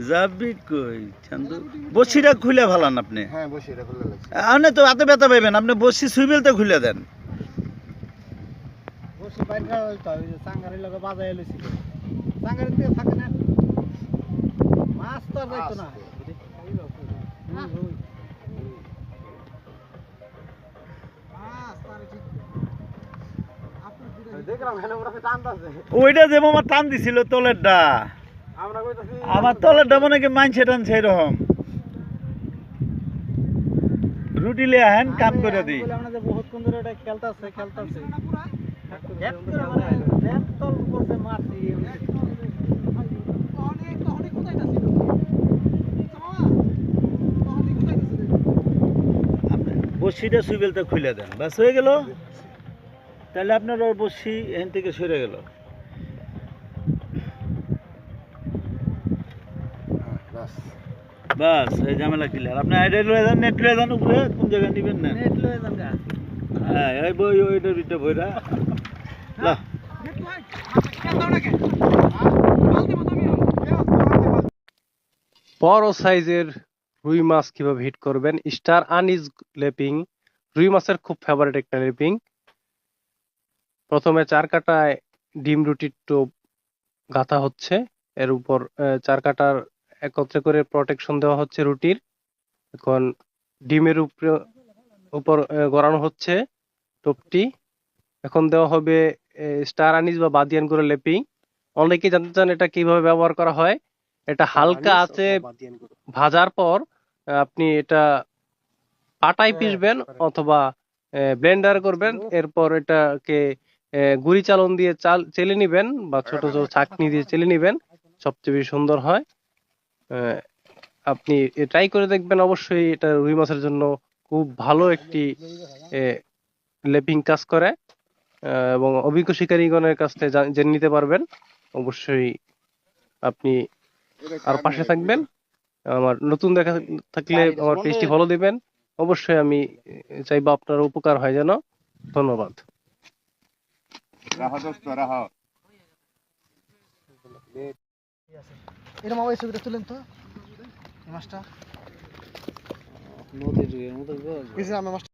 যাবি কই চান্দু বসিটা খুলে ভালান আপনি। হ্যাঁ বসিটা খুলে লাগছে। আপনি তো হাতে ব্যথা পাইবেন, আপনি বসি সুইবেল তো খুলে দেন। বসি বাইরে করা হইতো ওই যে সাঙ্গারের লগে বাজায় লইছিল। সাঙ্গারের দিয়ে থাকে না। মাছ তো আর যাইতো না। দেখলাম হেলে ওরা টানতাছে। ওইটা যে মামা টান দিছিল তলেরটা, আমরা কইতাছি আমার তলেরটা মনে কি মানছে টানছে এরকম। রুটি লিয়ে আহেন কাম করে দিই। আমরা যে বহুত কোন ধরে এটা খেলতাছে গ্যাপ করে মানে গ্যাপ তল করতে মারছি অনেক কোথায় ছিল বসিটা সুইবেল তো খুলে দেন, বাস হয়ে গেল। তাহলে আপনার ওর বসি এখান থেকে সরে গেল। বাস এই ঝামেলা ক্লিয়ার। আপনি আইডিয়া লয়ে যান, নেট লয়ে যান, উপরে কোন জায়গায় নিবেন না নেট লয়ে যান গা। হ্যাঁ এই বই ওইটা বিটা বইরা লা নেট লয় কেন দাও নাকি বলতে মত আমি বড় সাইজের রুই মাছ কিভাবে হিট করবেন। স্টার আনিজ লেপিং রুই মাছের খুব ফেভারিট একটা লেপিং। প্রথমে 4 কাটায় ডিম রুটির টোপ গাঁথা হচ্ছে, এর উপর 4 কাটার একত্রে করে প্রোটেকশন দেওয়া হচ্ছে রুটির। এখন ডিমের উপর গড়ানো হচ্ছে টোপটি। এখন দেওয়া হবে স্টার আনিজ বা বাদিয়ান করে লেপিং। অনেকেই জানতে চান এটা কিভাবে ব্যবহার করা হয়। এটা হালকা আছে ভাজার পর আপনি এটা পাটায় পিষবেন অথবা ব্লেন্ডার করবেন। এরপর এটাকে গুড়ি চালন দিয়ে চেলে নিবেন বা ছোট ছোট ছাঁকনি দিয়ে চেলে নিবেন, সবচেয়ে বেশি সুন্দর হয়। আপনি ট্রাই করে দেখবেন, অবশ্যই এটা রুই মাছের জন্য খুব ভালো একটি লেপিং কাজ করে এবং অভিজ্ঞ শিকারীগণের কাছ থেকে জেনে নিতে পারবেন। অবশ্যই আপনি আর পাশে থাকবেন। আমার নতুন দেখা থাকলে আমার পেজটি ফলো দিবেন। অবশ্যই আমি চাইবো আপনার উপকার হয় যেন। ধন্যবাদ। এরকম ওই ছবিটা তুলেন তো এই মাছটা নদীর মতো কিছু আমি মাছটা